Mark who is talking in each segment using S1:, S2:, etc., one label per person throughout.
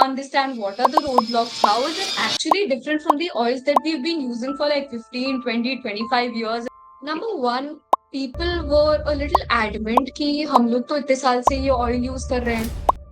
S1: understand what are the roadblocks, how is it actually different from the oils that we've been using for like 15, 20, 25 years. Number one, people were a little adamant कि हम लोग तो इतने साल से ये oil use कर रहे हैं,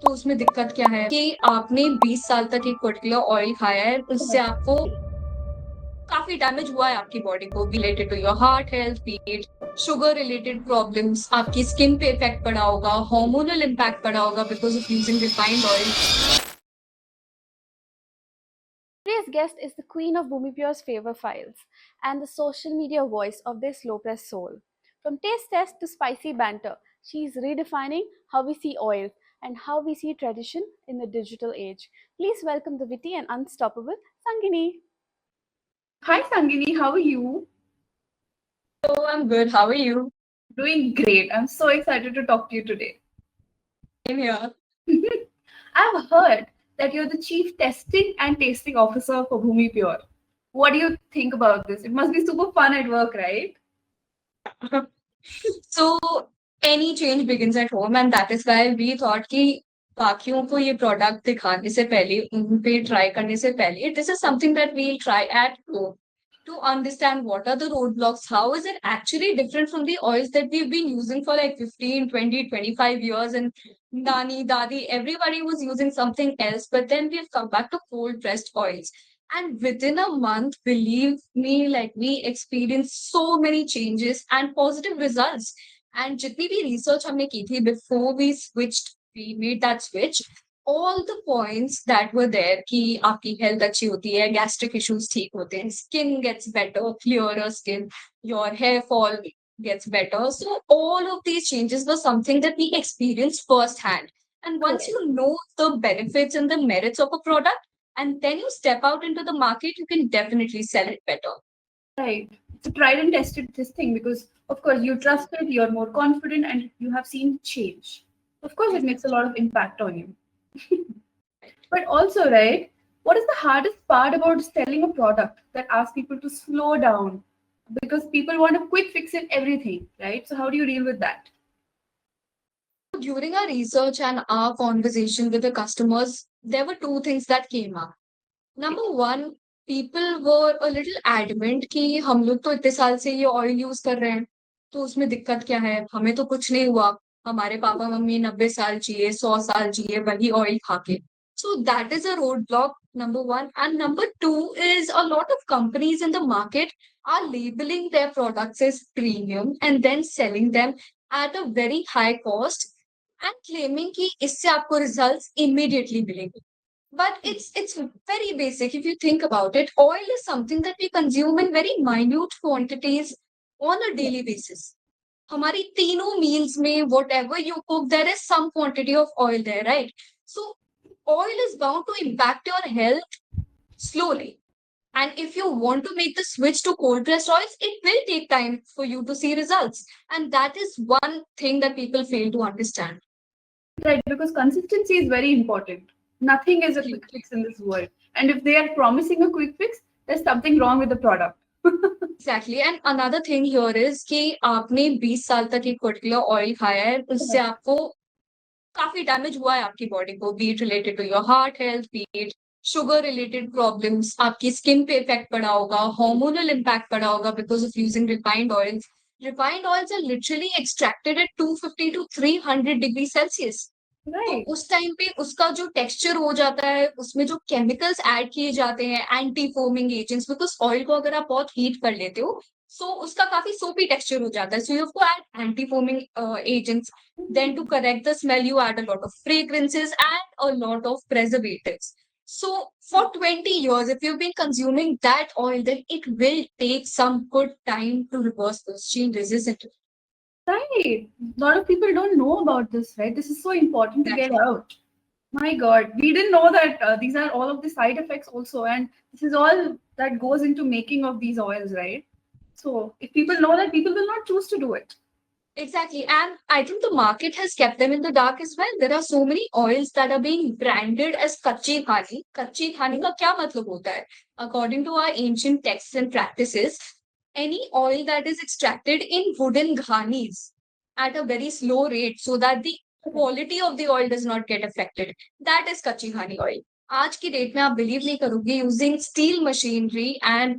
S1: तो उसमें दिक्कत क्या है कि आपने 20 साल तक एक पर्टिकुलर ऑयल खाया है, उससे आपको काफी डैमेज हुआ है आपकी बॉडी को, related to your heart health, be it sugar related problems, आपकी स्किन पे इफेक्ट पड़ा होगा, हार्मोनल इम्पैक्ट पड़ा होगा because of using refined oil.
S2: Today's guest is the queen of BhoomiPure's favor files and the social media voice of their slow-pressed soul. From taste test to spicy banter, she's redefining how we see oils and how we see tradition in the digital age. Please welcome the witty and unstoppable Sangini.
S3: Hi Sangini, how are you?
S1: So I'm good. How are you?
S3: Doing great. I'm so excited to talk to you today.
S1: Same here.
S3: I've heard that you're the chief testing and tasting officer for BhoomiPure. What do you think about this? It must be super fun at work, right?
S1: So any change begins at home, and that is why we thought कि बाकियों को ये product दिखाने से पहले, उन पे try करने से पहले, this is something that we'll try at home to understand what are the roadblocks, how is it actually different from the oils that we've been using for like 15, 20, 25 years, and Nani, Dadi, everybody was using something else, but then we've come back to cold pressed oils. And within a month, believe me, like we experienced so many changes and positive results. And जितनी भी research हमने की थी before we made that switch, all the points that were there कि आपकी health अच्छी होती है, gastric issues ठीक होते हैं, skin gets better, clearer skin, your hair fall gets better. So all of these changes were something that we experienced firsthand. And once you know the benefits and the merits of a product, and then you step out into the market, you can definitely sell it better.
S3: Right. It's a tried and tested this thing because, of course, you trust it, you're more confident, and you have seen change. Of course, it makes a lot of impact on you. But also, right, what is the hardest part about selling a product that asks people to slow down? Because people want a quick fix in everything, right? So, how do you deal with that?
S1: During our research and our conversation with the customers, there were two things that came up. Number one, people were a little adamant कि हम लोग तो इतने साल से ये oil use कर रहे हैं, तो उसमें दिक्कत क्या है, हमें तो कुछ नहीं हुआ, हमारे पापा मम्मी 90 साल जिए, 100 साल जिए वही ऑयल खा के. So that is a roadblock, number one. And number two is a lot of companies in the market are labeling their products as premium and then selling them at a very high cost and claiming कि इससे आपको results immediately मिलेंगे. But it's very basic if you think about it. Oil is something that we consume in very minute quantities on a daily basis. हमारी तीनों meals में whatever you cook, there is some quantity of oil there, right? So oil is bound to impact your health slowly. And if you want to make the switch to cold pressed oils, it will take time for you to see results. And that is one thing that people fail to understand.
S3: Right, because consistency is very important. Nothing is a quick fix in this world. And if they are promising a quick fix, there's something wrong with the product.
S1: Exactly. And another thing here is कि आपने 20 साल तक एक particular oil खाया है, उससे आपको काफी डैमेज हुआ है आपकी बॉडी को, be it related to your heart health, be it sugar related problems, आपकी स्किन पे इफेक्ट पड़ा होगा, हार्मोनल इम्पैक्ट पड़ा होगा because of using refined oils. Refined oils are literally extracted at 250 to 300 degree Celsius. तो
S3: Right.
S1: उस time पे उसका जो टेक्सचर हो जाता है, उसमें जो केमिकल्स ऐड किए जाते हैं, anti foaming agents, because oil को अगर आप बहुत हीट कर लेते हो, सो उसका काफी सोपी टेक्सचर हो जाता है. So you have to add anti foaming agents. Then to correct the smell, you add a lot of fragrances and a lot of preservatives. So for 20 years, if you've been consuming that oil, then it will take some good time to reverse those changes, isn't it?
S3: Right. A lot of people don't know about this, right? This is so important to get
S1: Exactly.
S3: out. My God, we didn't know that these are all of the side effects also, and this is all that goes into making of these oils, right? So if people know that, people will not choose to do it.
S1: Exactly. And I think the market has kept them in the dark as well. There are so many oils that are being branded as kachi khani. Kachi khani का क्या मतलब होता है? According to our ancient texts and practices, any oil that is extracted in wooden ghanis at a very slow rate so that the quality of the oil does not get affected. That is kachi khani oil. आज की date में आप believe नहीं करोगे, using steel machinery and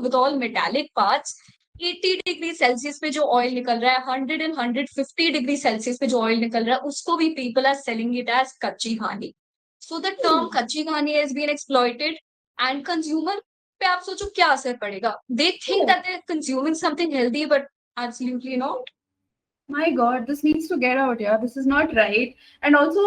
S1: with all metallic parts, 80 degree Celsius पे जो oil निकल रहा है, 100 एंड 150 डिग्री सेल्सियस पे जो ऑयल निकल रहा है, उसको भी people are selling it as kachi ghani. So the term kachi ghani has been exploited and consumer पे आप सोचो क्या असर पड़ेगा. They think that they are consuming something healthy, but absolutely not.
S3: My God, this needs to get out. Yeah, this is not right. And also,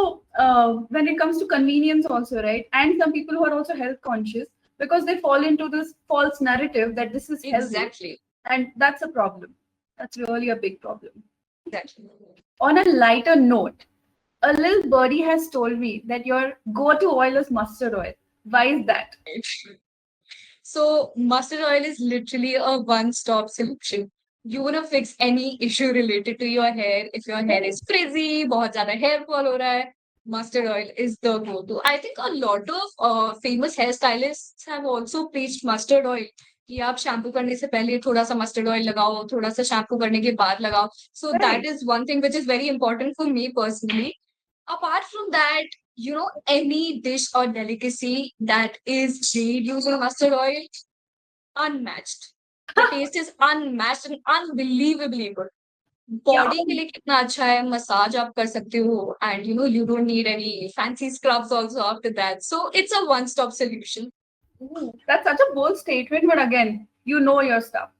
S3: when it comes to convenience, also right, and some people who are also health conscious because they fall into this false narrative that this is healthy,
S1: Exactly.
S3: and that's a problem. That's really a big problem.
S1: Exactly.
S3: On a lighter note, a little birdie has told me that your go-to oil is mustard oil. Why is that?
S1: So mustard oil is literally a one-stop solution. You want to fix any issue related to your hair. If your hair is frizzy, बहुत ज़्यादा hair fall हो रहा है, mustard oil is the go-to. I think a lot of famous hairstylists have also preached mustard oil. कि आप shampoo करने से पहले थोड़ा सा मस्टर्ड ऑयल लगाओ, थोड़ा सा शैम्पू करने के बाद लगाओ. So that is one thing which is very important for me personally. Apart from that, any dish or delicacy that is made using mustard oil, unmatched. The taste is unmatched and unbelievably good. Body के लिए कितना अच्छा है, massage आप कर सकते हो, and you don't need any fancy scrubs also after that. So it's a one-stop solution.
S3: Ooh, that's such a bold statement, but again, you know your stuff.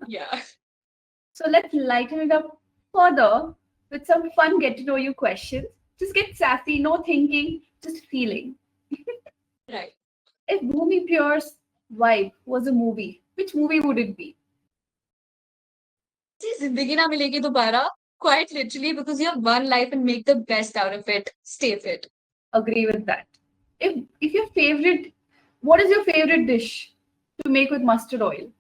S1: Yeah.
S3: So let's lighten it up further with some fun get to know you questions. Just get sassy, no thinking, just feeling.
S1: Right.
S3: If BhoomiPure's vibe was a movie, which movie would it be?
S1: See, जिंदगी ना मिलेगी दोबारा, quite literally, because you have one life and make the best out of it. Stay fit.
S3: Agree with that. If your favorite, what is your favorite dish to make with mustard oil?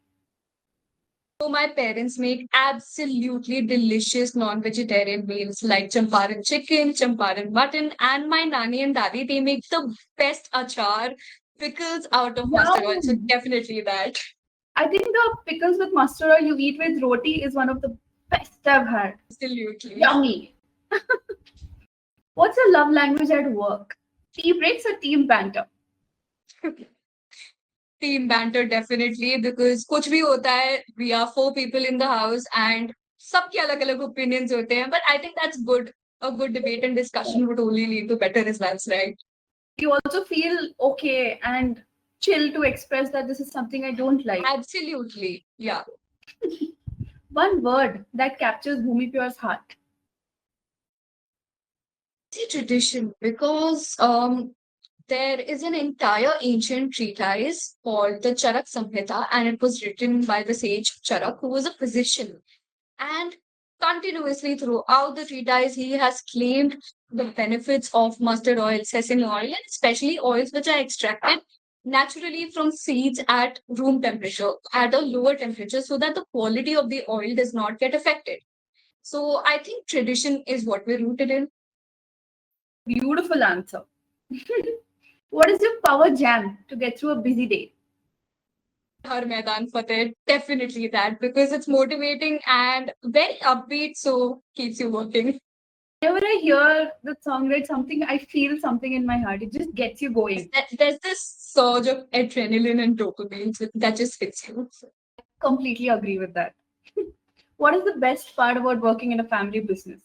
S1: So my parents make absolutely delicious non-vegetarian meals like champaran chicken, champaran mutton, and my nani and dadi, they make the best achar pickles out of mustard oil. So
S3: Yum.
S1: definitely that.
S3: I think the pickles with mustard oil you eat with roti is one of the best I've had.
S1: Absolutely.
S3: Yummy. What's your love language at work? Tea breaks or team banter?
S1: Team banter definitely, because कुछ भी होता है, we are 4 people in the house and सबके अलग-अलग opinions होते हैं, but I think that's good. A good debate and discussion would only lead to better results, right?
S3: You also feel okay and chill to express that this is something I don't like.
S1: Absolutely. Yeah.
S3: One word that captures BhoomiPure's heart.
S1: It's a tradition because there is an entire ancient treatise called the Charak Samhita, and it was written by the sage Charak, who was a physician. And continuously throughout the treatise, he has claimed the benefits of mustard oil, sesame oil, and especially oils which are extracted naturally from seeds at room temperature, at a lower temperature, so that the quality of the oil does not get affected. So I think tradition is what we're rooted in.
S3: Beautiful answer. What is your power jam to get through a busy day?
S1: Har Maidan Fateh, definitely that, because it's motivating and very upbeat, so keeps you working.
S3: Whenever I hear that song, right, something I feel something in my heart. It just gets you going.
S1: There's this surge of adrenaline and dopamine that just hits you.
S3: Completely agree with that. What is the best part about working in a family business?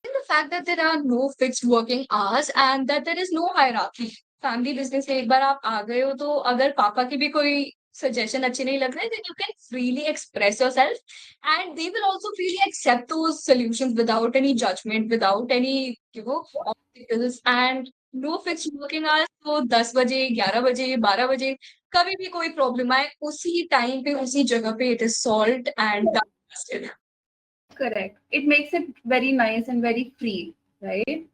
S1: And the fact that there are no fixed working hours and that there is no hierarchy. Family business में एक बार आप आ गए हो तो अगर पापा की भी कोई सजेशन अच्छी नहीं लग रहा है, then you can freely express yourself and they will also freely accept those solutions without any judgment, without any obstacles, and no fixed working hours. तो 10 बजे 11 बजे 12 बजे कभी भी कोई प्रॉब्लम आए, उसी टाइम पे उसी जगह पे it is solved and done.
S3: Correct. It makes it very nice and very free, right?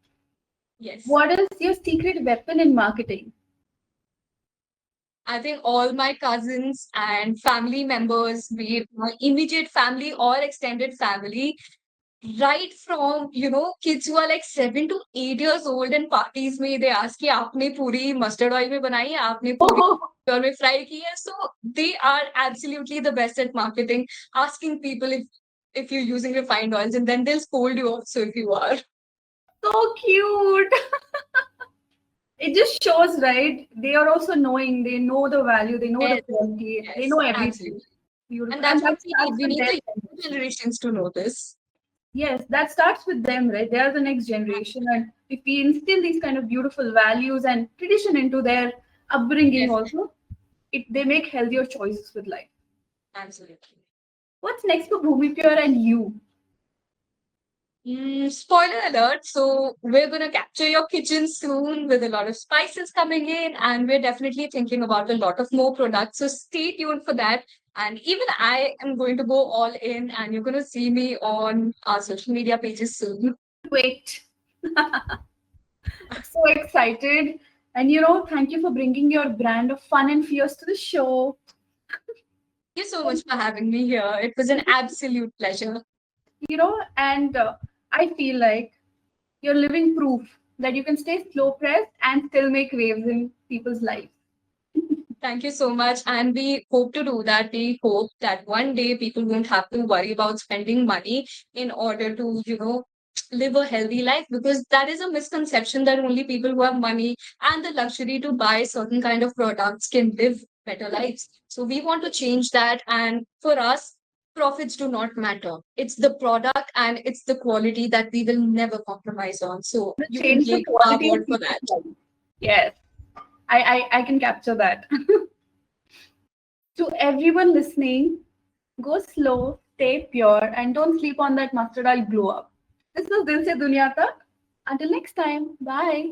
S1: Yes.
S3: What is your secret weapon in marketing?
S1: I think all my cousins and family members, be it my immediate family or extended family, right from kids who are like 7 to 8 years old in parties में, they ask कि आपने पूरी mustard oil में बनाई है, आपने पूरी oil में fry की है. So they are absolutely the best at marketing, asking people if if you're using refined oils, and then they'll scold you also if you are.
S3: So cute. It just shows, right? They are also knowing, they know the value, they know the
S1: Yes,
S3: quality, they
S1: yes,
S3: know everything.
S1: absolutely.
S3: Beautiful.
S1: And
S3: And
S1: that's what
S3: that
S1: we need.
S3: starts
S1: We
S3: with
S1: need
S3: their
S1: the younger
S3: generation.
S1: generations to know this.
S3: Yes, that starts with them, right? They are the next generation. And if we instill these kind of beautiful values and tradition into their upbringing
S1: Definitely.
S3: also, they make healthier choices with life.
S1: Absolutely.
S3: What's next for BhoomiPure and you?
S1: Spoiler alert. So we're going to capture your kitchen soon with a lot of spices coming in, and we're definitely thinking about a lot of more products. So stay tuned for that. And even I am going to go all in, and you're going to see me on our social media pages soon.
S3: Wait. So excited. And thank you for bringing your brand of fun and fierce to the show.
S1: Thank you so much for having me here. It was an absolute pleasure.
S3: And I feel like you're living proof that you can stay slow pressed and still make waves in people's lives.
S1: Thank you so much. And we hope to do that. We hope that one day people won't have to worry about spending money in order to, live a healthy life, because that is a misconception that only people who have money and the luxury to buy certain kind of products can live better lives. So we want to change that. And for us, profits do not matter. It's the product and it's the quality that we will never compromise on. So
S3: To
S1: you can
S3: change the
S1: take our
S3: quality
S1: word
S3: of
S1: for
S3: people's
S1: that.
S3: lives. Yes, I can capture that. To everyone listening, go slow, stay pure, and don't sleep on that mustard oil glow up. This was Dil Se Duniya Tak. Until next time, bye.